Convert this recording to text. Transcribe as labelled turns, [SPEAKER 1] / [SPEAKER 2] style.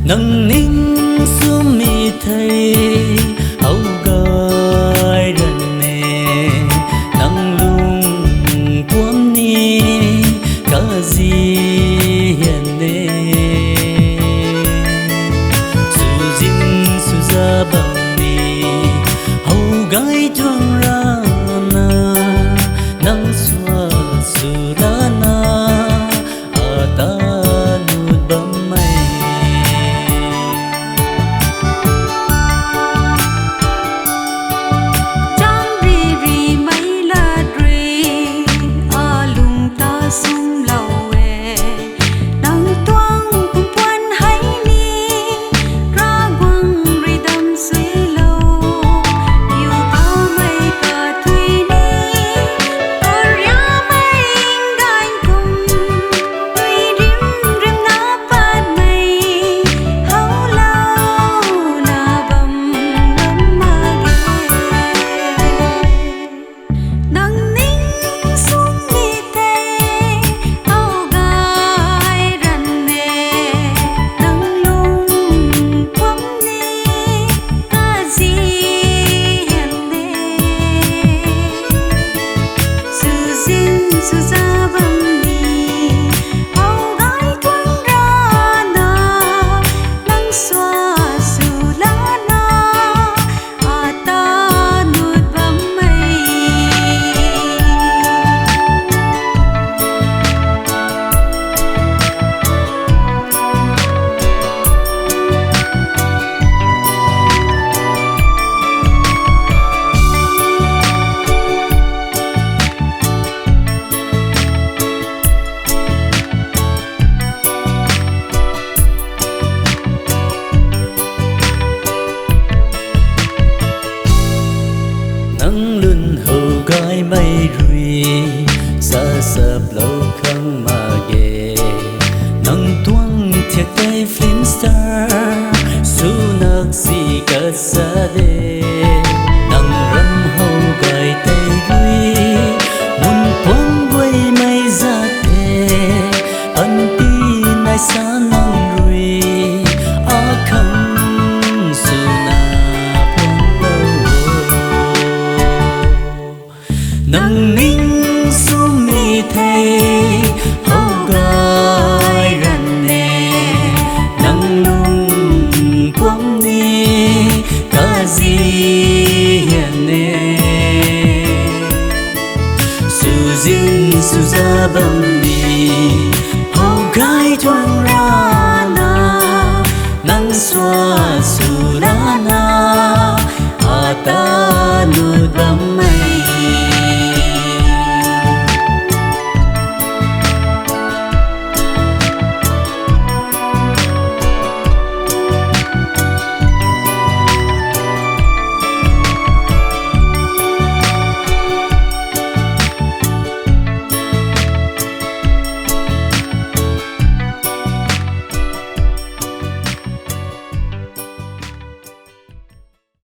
[SPEAKER 1] nâng ninh xuống mi thầy hậu gai rần nè nâng lung cuốn ni cả gì hiền nè su dinh su ra bằng ni hậu gai chuông ra na nâng xua su ra na ta nút bấm nắng lưng hầu gai mây rùi xa sập lâu không mà ghé nắng tuang thiệt tay flint star su nạc si cả xa đê nắng râm hầu gai tay rùi muốn quăng quay mây ra thề ân ti nai xa nắng rùi a khăn su nâng ninh xuống mi thầy hậu gai rần nè nâng lung quăng ni cả gì hiền nè su dinh su ra bầm đi hậu gai choang ra na nâng xoa su ra na ta nút bầm